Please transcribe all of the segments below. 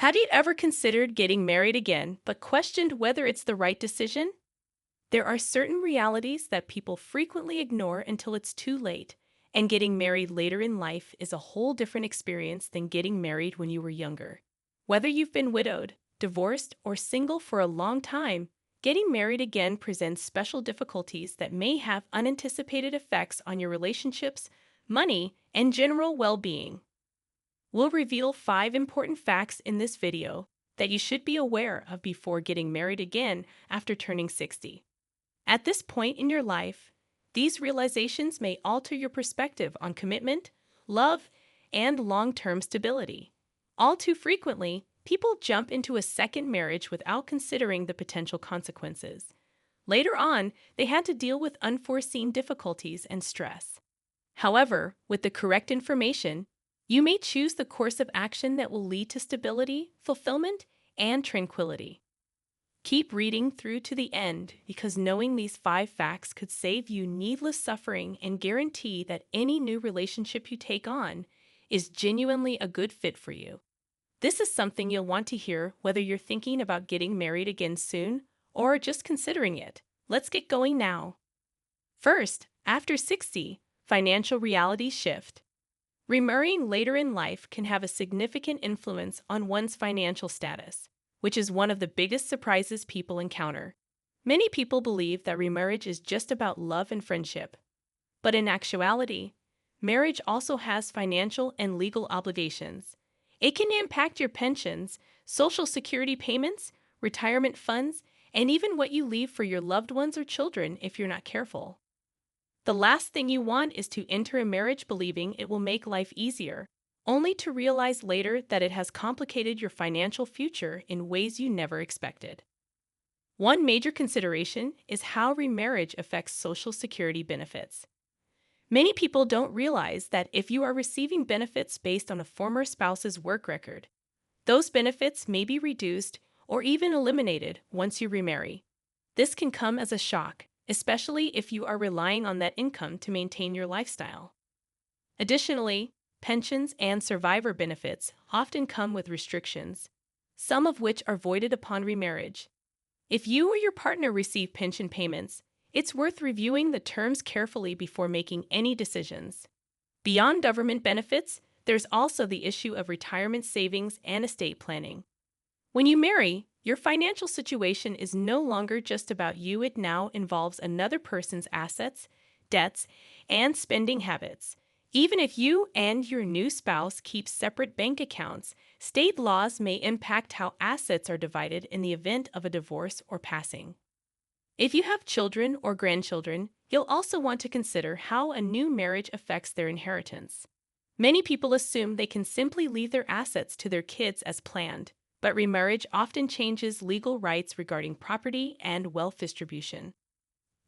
Had you ever considered getting married again, but questioned whether it's the right decision? There are certain realities that people frequently ignore until it's too late, and getting married later in life is a whole different experience than getting married when you were younger. Whether you've been widowed, divorced, or single for a long time, getting married again presents special difficulties that may have unanticipated effects on your relationships, money, and general well-being. We'll reveal 5 important facts in this video that you should be aware of before getting married again after turning 60. At this point in your life, these realizations may alter your perspective on commitment, love, and long-term stability. All too frequently, people jump into a second marriage without considering the potential consequences. Later on, they had to deal with unforeseen difficulties and stress. However, with the correct information, you may choose the course of action that will lead to stability, fulfillment, and tranquility. Keep reading through to the end because knowing these 5 facts could save you needless suffering and guarantee that any new relationship you take on is genuinely a good fit for you. This is something you'll want to hear whether you're thinking about getting married again soon or just considering it. Let's get going now. First, after 60, financial realities shift. Remarrying later in life can have a significant influence on one's financial status, which is one of the biggest surprises people encounter. Many people believe that remarriage is just about love and friendship. But in actuality, marriage also has financial and legal obligations. It can impact your pensions, social security payments, retirement funds, and even what you leave for your loved ones or children if you're not careful. The last thing you want is to enter a marriage believing it will make life easier, only to realize later that it has complicated your financial future in ways you never expected. One major consideration is how remarriage affects Social Security benefits. Many people don't realize that if you are receiving benefits based on a former spouse's work record, those benefits may be reduced or even eliminated once you remarry. This can come as a shock, especially if you are relying on that income to maintain your lifestyle. Additionally, pensions and survivor benefits often come with restrictions, some of which are voided upon remarriage. If you or your partner receive pension payments, it's worth reviewing the terms carefully before making any decisions. Beyond government benefits, there's also the issue of retirement savings and estate planning. When you marry, your financial situation is no longer just about you. It now involves another person's assets, debts, and spending habits. Even if you and your new spouse keep separate bank accounts, state laws may impact how assets are divided in the event of a divorce or passing. If you have children or grandchildren, you'll also want to consider how a new marriage affects their inheritance. Many people assume they can simply leave their assets to their kids as planned, but remarriage often changes legal rights regarding property and wealth distribution.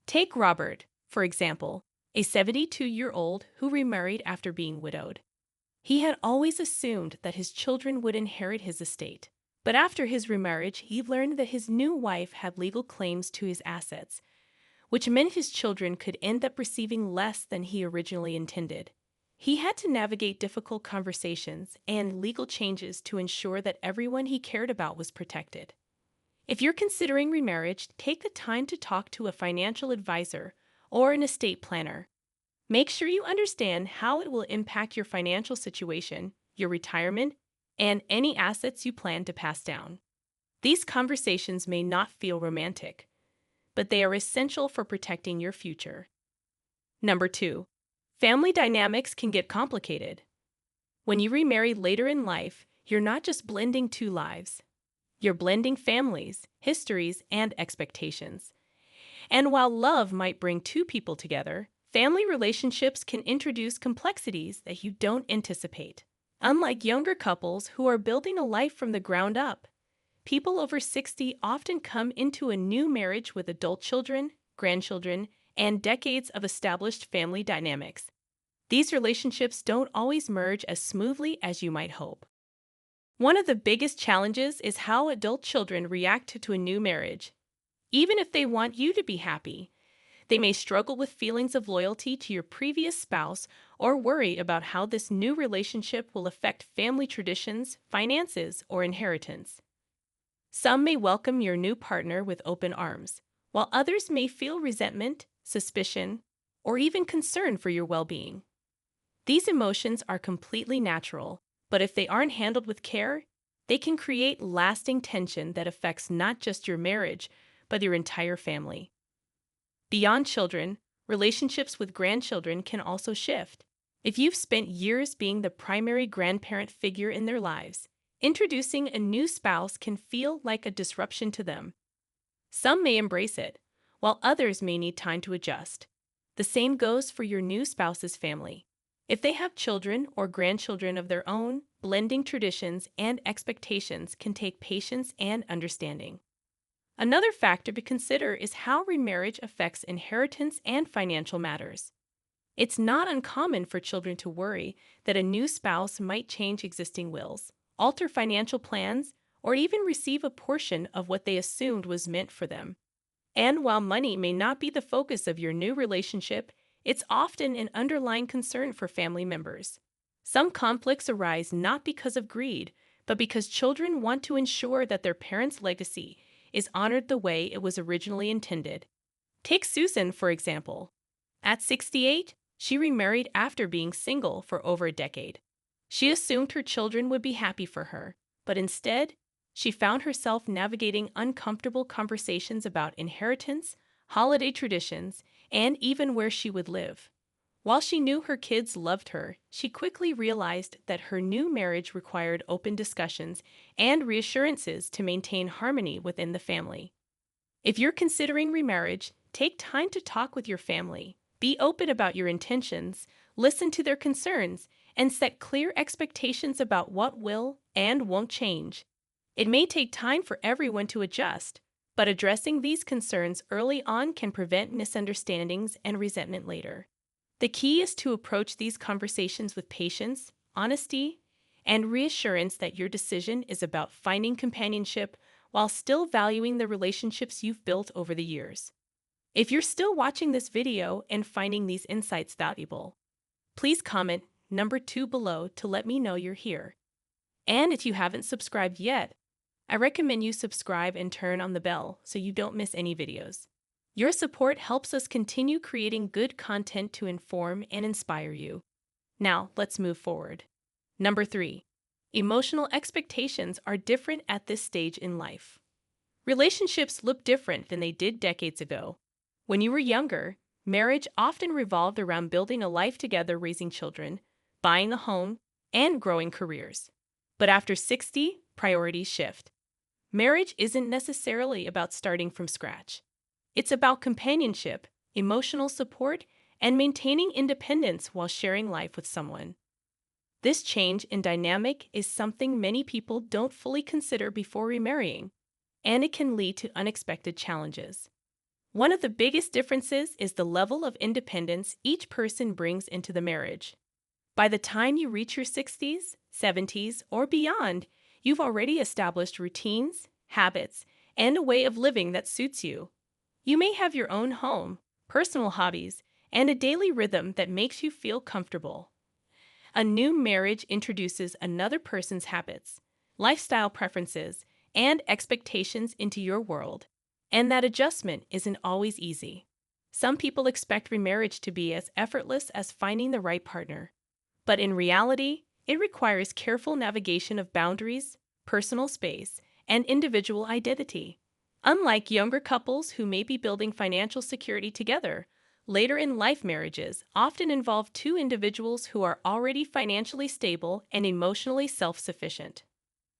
Take Robert, for example, a 72-year-old who remarried after being widowed. He had always assumed that his children would inherit his estate, but after his remarriage, he learned that his new wife had legal claims to his assets, which meant his children could end up receiving less than he originally intended. He had to navigate difficult conversations and legal changes to ensure that everyone he cared about was protected. If you're considering remarriage, take the time to talk to a financial advisor or an estate planner. Make sure you understand how it will impact your financial situation, your retirement, and any assets you plan to pass down. These conversations may not feel romantic, but they are essential for protecting your future. Number 2. Family dynamics can get complicated. When you remarry later in life, you're not just blending 2 lives. You're blending families, histories, and expectations. And while love might bring 2 people together, family relationships can introduce complexities that you don't anticipate. Unlike younger couples who are building a life from the ground up, people over 60 often come into a new marriage with adult children, grandchildren, and decades of established family dynamics. These relationships don't always merge as smoothly as you might hope. One of the biggest challenges is how adult children react to a new marriage. Even if they want you to be happy, they may struggle with feelings of loyalty to your previous spouse or worry about how this new relationship will affect family traditions, finances, or inheritance. Some may welcome your new partner with open arms, while others may feel resentment, suspicion, or even concern for your well-being. These emotions are completely natural, but if they aren't handled with care, they can create lasting tension that affects not just your marriage, but your entire family. Beyond children, relationships with grandchildren can also shift. If you've spent years being the primary grandparent figure in their lives, introducing a new spouse can feel like a disruption to them. Some may embrace it, while others may need time to adjust. The same goes for your new spouse's family. If they have children or grandchildren of their own, blending traditions and expectations can take patience and understanding. Another factor to consider is how remarriage affects inheritance and financial matters. It's not uncommon for children to worry that a new spouse might change existing wills, alter financial plans, or even receive a portion of what they assumed was meant for them. And while money may not be the focus of your new relationship, it's often an underlying concern for family members. Some conflicts arise not because of greed, but because children want to ensure that their parents' legacy is honored the way it was originally intended. Take Susan, for example. At 68, she remarried after being single for over a decade. She assumed her children would be happy for her, but instead, she found herself navigating uncomfortable conversations about inheritance, holiday traditions, and even where she would live. While she knew her kids loved her, she quickly realized that her new marriage required open discussions and reassurances to maintain harmony within the family. If you're considering remarriage, take time to talk with your family. Be open about your intentions, listen to their concerns, and set clear expectations about what will and won't change. It may take time for everyone to adjust, but addressing these concerns early on can prevent misunderstandings and resentment later. The key is to approach these conversations with patience, honesty, and reassurance that your decision is about finding companionship while still valuing the relationships you've built over the years. If you're still watching this video and finding these insights valuable, please comment number 2 below to let me know you're here. And if you haven't subscribed yet, I recommend you subscribe and turn on the bell so you don't miss any videos. Your support helps us continue creating good content to inform and inspire you. Now, let's move forward. Number 3. Emotional expectations are different at this stage in life. Relationships look different than they did decades ago. When you were younger, marriage often revolved around building a life together, raising children, buying a home, and growing careers. But after 60, priorities shift. Marriage isn't necessarily about starting from scratch. It's about companionship, emotional support, and maintaining independence while sharing life with someone. This change in dynamic is something many people don't fully consider before remarrying, and it can lead to unexpected challenges. One of the biggest differences is the level of independence each person brings into the marriage. By the time you reach your 60s, 70s, or beyond, you've already established routines, habits, and a way of living that suits you. You may have your own home, personal hobbies, and a daily rhythm that makes you feel comfortable. A new marriage introduces another person's habits, lifestyle preferences, and expectations into your world, and that adjustment isn't always easy. Some people expect remarriage to be as effortless as finding the right partner, but in reality, it requires careful navigation of boundaries, personal space, and individual identity. Unlike younger couples who may be building financial security together, later in life marriages often involve two individuals who are already financially stable and emotionally self-sufficient.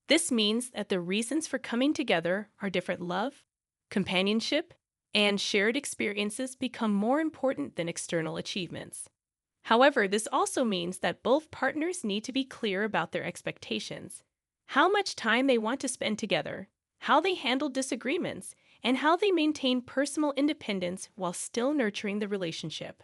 This means that the reasons for coming together are different. Love, companionship, and shared experiences become more important than external achievements. However, this also means that both partners need to be clear about their expectations, how much time they want to spend together, how they handle disagreements, and how they maintain personal independence while still nurturing the relationship.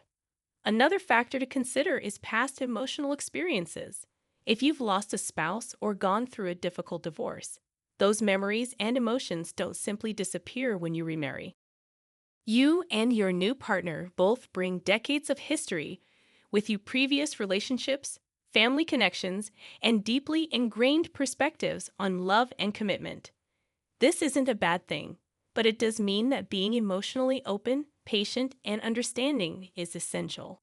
Another factor to consider is past emotional experiences. If you've lost a spouse or gone through a difficult divorce, those memories and emotions don't simply disappear when you remarry. You and your new partner both bring decades of history, with your previous relationships, family connections, and deeply ingrained perspectives on love and commitment. This isn't a bad thing, but it does mean that being emotionally open, patient, and understanding is essential.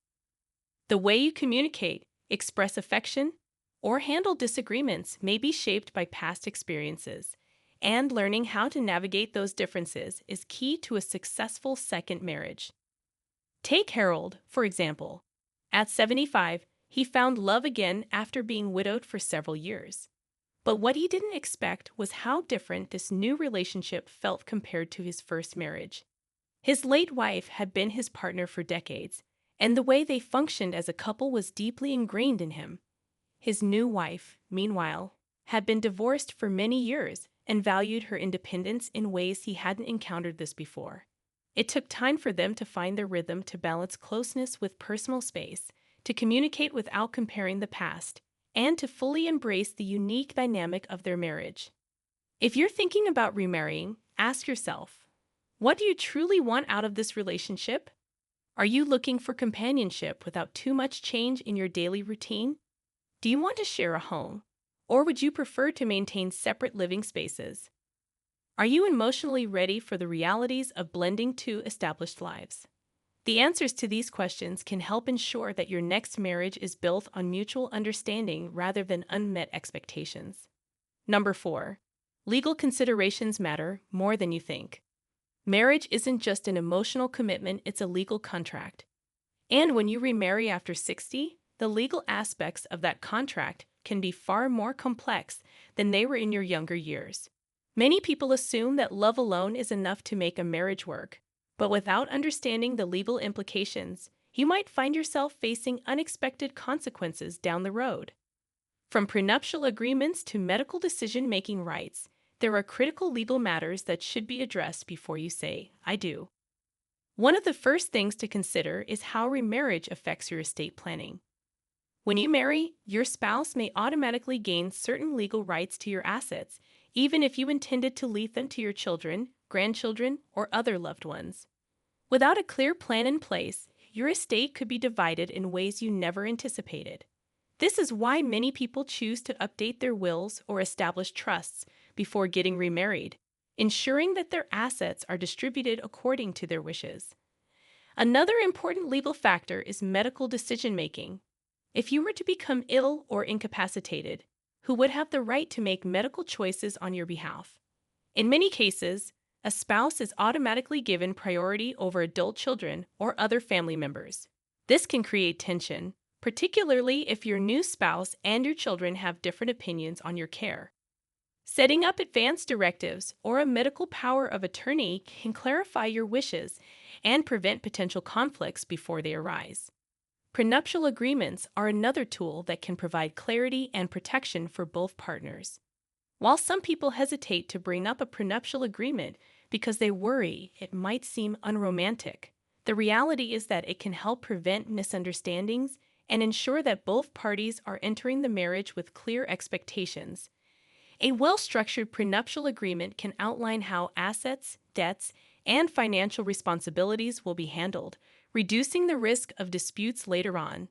The way you communicate, express affection, or handle disagreements may be shaped by past experiences, and learning how to navigate those differences is key to a successful second marriage. Take Harold, for example. At 75, he found love again after being widowed for several years. But what he didn't expect was how different this new relationship felt compared to his first marriage. His late wife had been his partner for decades, and the way they functioned as a couple was deeply ingrained in him. His new wife, meanwhile, had been divorced for many years and valued her independence in ways he hadn't encountered this before. It took time for them to find their rhythm, to balance closeness with personal space, to communicate without comparing the past, and to fully embrace the unique dynamic of their marriage. If you're thinking about remarrying, ask yourself, what do you truly want out of this relationship? Are you looking for companionship without too much change in your daily routine? Do you want to share a home, or would you prefer to maintain separate living spaces? Are you emotionally ready for the realities of blending two established lives? The answers to these questions can help ensure that your next marriage is built on mutual understanding rather than unmet expectations. Number 4. Legal considerations matter more than you think. Marriage isn't just an emotional commitment, it's a legal contract. And when you remarry after 60, the legal aspects of that contract can be far more complex than they were in your younger years. Many people assume that love alone is enough to make a marriage work, but without understanding the legal implications, you might find yourself facing unexpected consequences down the road. From prenuptial agreements to medical decision-making rights, there are critical legal matters that should be addressed before you say, "I do." One of the first things to consider is how remarriage affects your estate planning. When you marry, your spouse may automatically gain certain legal rights to your assets, even if you intended to leave them to your children, grandchildren, or other loved ones. Without a clear plan in place, your estate could be divided in ways you never anticipated. This is why many people choose to update their wills or establish trusts before getting remarried, ensuring that their assets are distributed according to their wishes. Another important legal factor is medical decision-making. If you were to become ill or incapacitated, who would have the right to make medical choices on your behalf? In many cases, a spouse is automatically given priority over adult children or other family members. This can create tension, particularly if your new spouse and your children have different opinions on your care. Setting up advance directives or a medical power of attorney can clarify your wishes and prevent potential conflicts before they arise. Prenuptial agreements are another tool that can provide clarity and protection for both partners. While some people hesitate to bring up a prenuptial agreement because they worry it might seem unromantic, the reality is that it can help prevent misunderstandings and ensure that both parties are entering the marriage with clear expectations. A well-structured prenuptial agreement can outline how assets, debts, and financial responsibilities will be handled, reducing the risk of disputes later on.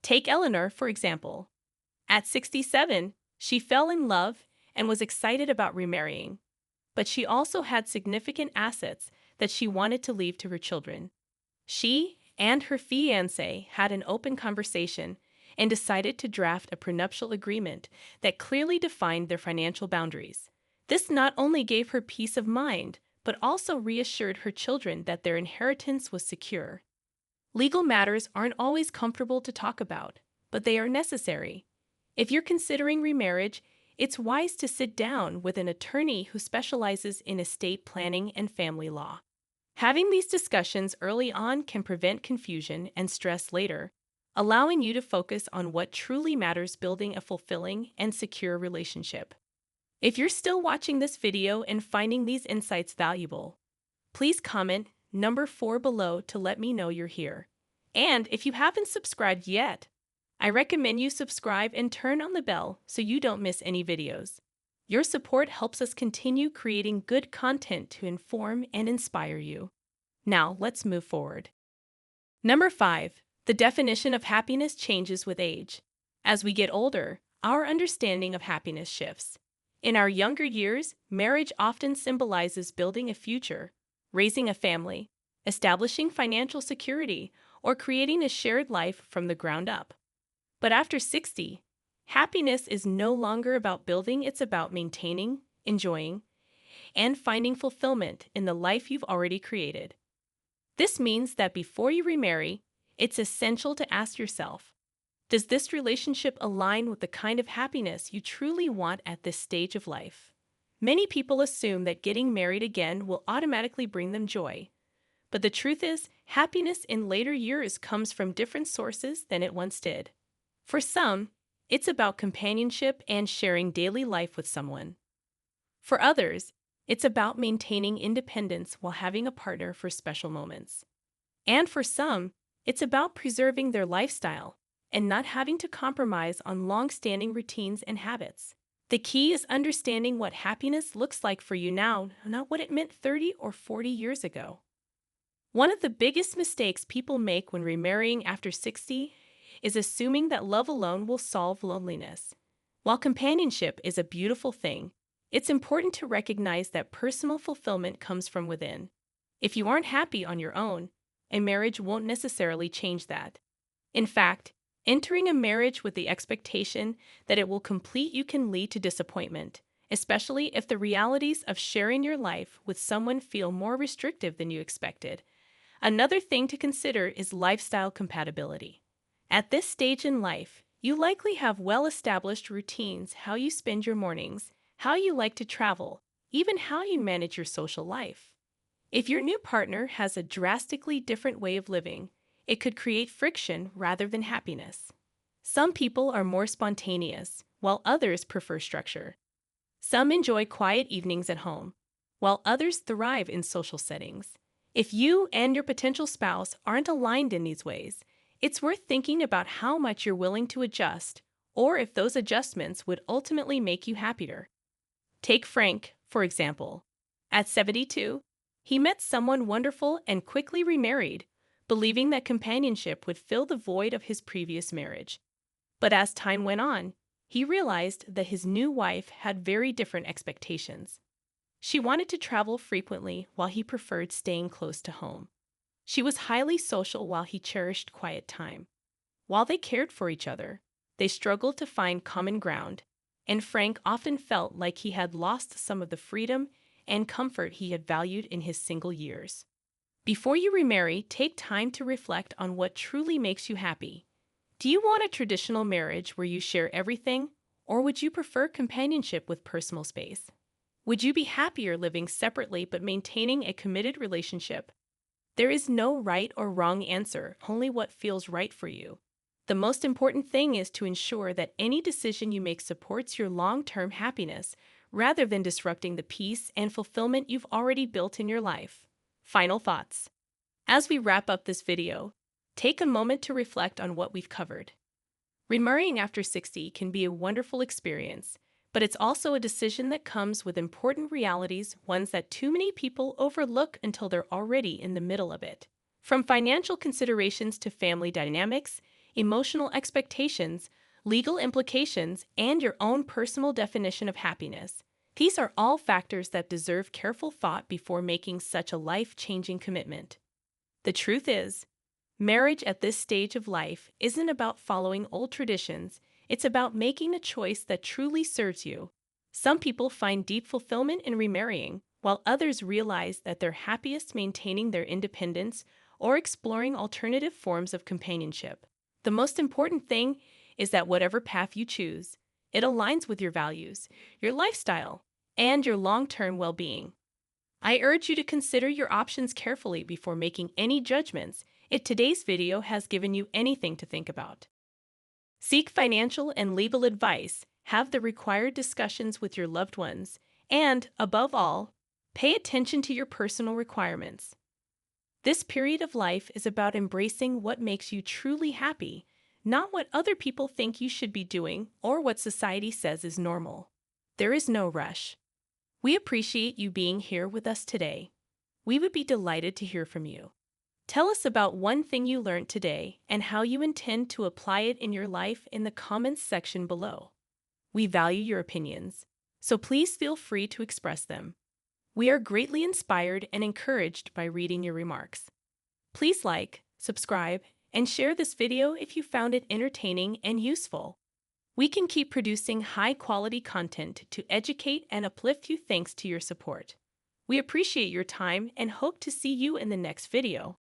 Take Eleanor, for example. At 67, she fell in love and was excited about remarrying, but she also had significant assets that she wanted to leave to her children. She and her fiancé had an open conversation and decided to draft a prenuptial agreement that clearly defined their financial boundaries. This not only gave her peace of mind, but also reassured her children that their inheritance was secure. Legal matters aren't always comfortable to talk about, but they are necessary. If you're considering remarriage, it's wise to sit down with an attorney who specializes in estate planning and family law. Having these discussions early on can prevent confusion and stress later, allowing you to focus on what truly matters, building a fulfilling and secure relationship. If you're still watching this video and finding these insights valuable, please comment number 4 below to let me know you're here. And if you haven't subscribed yet, I recommend you subscribe and turn on the bell so you don't miss any videos. Your support helps us continue creating good content to inform and inspire you. Now, let's move forward. Number 5. The definition of happiness changes with age. As we get older, our understanding of happiness shifts. In our younger years, marriage often symbolizes building a future, raising a family, establishing financial security, or creating a shared life from the ground up. But after 60, happiness is no longer about building, it's about maintaining, enjoying, and finding fulfillment in the life you've already created. This means that before you remarry, it's essential to ask yourself, does this relationship align with the kind of happiness you truly want at this stage of life? Many people assume that getting married again will automatically bring them joy. But the truth is, happiness in later years comes from different sources than it once did. For some, it's about companionship and sharing daily life with someone. For others, it's about maintaining independence while having a partner for special moments. And for some, it's about preserving their lifestyle and not having to compromise on long-standing routines and habits. The key is understanding what happiness looks like for you now, not what it meant 30 or 40 years ago. One of the biggest mistakes people make when remarrying after 60 is assuming that love alone will solve loneliness. While companionship is a beautiful thing, it's important to recognize that personal fulfillment comes from within. If you aren't happy on your own, a marriage won't necessarily change that. In fact, entering a marriage with the expectation that it will complete you can lead to disappointment, especially if the realities of sharing your life with someone feel more restrictive than you expected. Another thing to consider is lifestyle compatibility. At this stage in life, you likely have well-established routines, how you spend your mornings, how you like to travel, even how you manage your social life. If your new partner has a drastically different way of living, it could create friction rather than happiness. Some people are more spontaneous, while others prefer structure. Some enjoy quiet evenings at home, while others thrive in social settings. If you and your potential spouse aren't aligned in these ways, it's worth thinking about how much you're willing to adjust, or if those adjustments would ultimately make you happier. Take Frank, for example. At 72, he met someone wonderful and quickly remarried, believing that companionship would fill the void of his previous marriage. But as time went on, he realized that his new wife had very different expectations. She wanted to travel frequently while he preferred staying close to home. She was highly social while he cherished quiet time. While they cared for each other, they struggled to find common ground, and Frank often felt like he had lost some of the freedom and comfort he had valued in his single years. Before you remarry, take time to reflect on what truly makes you happy. Do you want a traditional marriage where you share everything, or would you prefer companionship with personal space? Would you be happier living separately but maintaining a committed relationship? There is no right or wrong answer, only what feels right for you. The most important thing is to ensure that any decision you make supports your long-term happiness rather than disrupting the peace and fulfillment you've already built in your life. Final thoughts. As we wrap up this video, take a moment to reflect on what we've covered. Remarrying after 60 can be a wonderful experience, but it's also a decision that comes with important realities, ones that too many people overlook until they're already in the middle of it. From financial considerations to family dynamics, emotional expectations, legal implications, and your own personal definition of happiness, these are all factors that deserve careful thought before making such a life-changing commitment. The truth is, marriage at this stage of life isn't about following old traditions, it's about making a choice that truly serves you. Some people find deep fulfillment in remarrying, while others realize that they're happiest maintaining their independence or exploring alternative forms of companionship. The most important thing is that whatever path you choose, it aligns with your values, your lifestyle, and your long-term well-being. I urge you to consider your options carefully before making any judgments if today's video has given you anything to think about. Seek financial and legal advice, have the required discussions with your loved ones, and, above all, pay attention to your personal requirements. This period of life is about embracing what makes you truly happy, not what other people think you should be doing or what society says is normal. There is no rush. We appreciate you being here with us today. We would be delighted to hear from you. Tell us about one thing you learned today and how you intend to apply it in your life in the comments section below. We value your opinions, so please feel free to express them. We are greatly inspired and encouraged by reading your remarks. Please like, subscribe, and share this video if you found it entertaining and useful. We can keep producing high-quality content to educate and uplift you thanks to your support. We appreciate your time and hope to see you in the next video.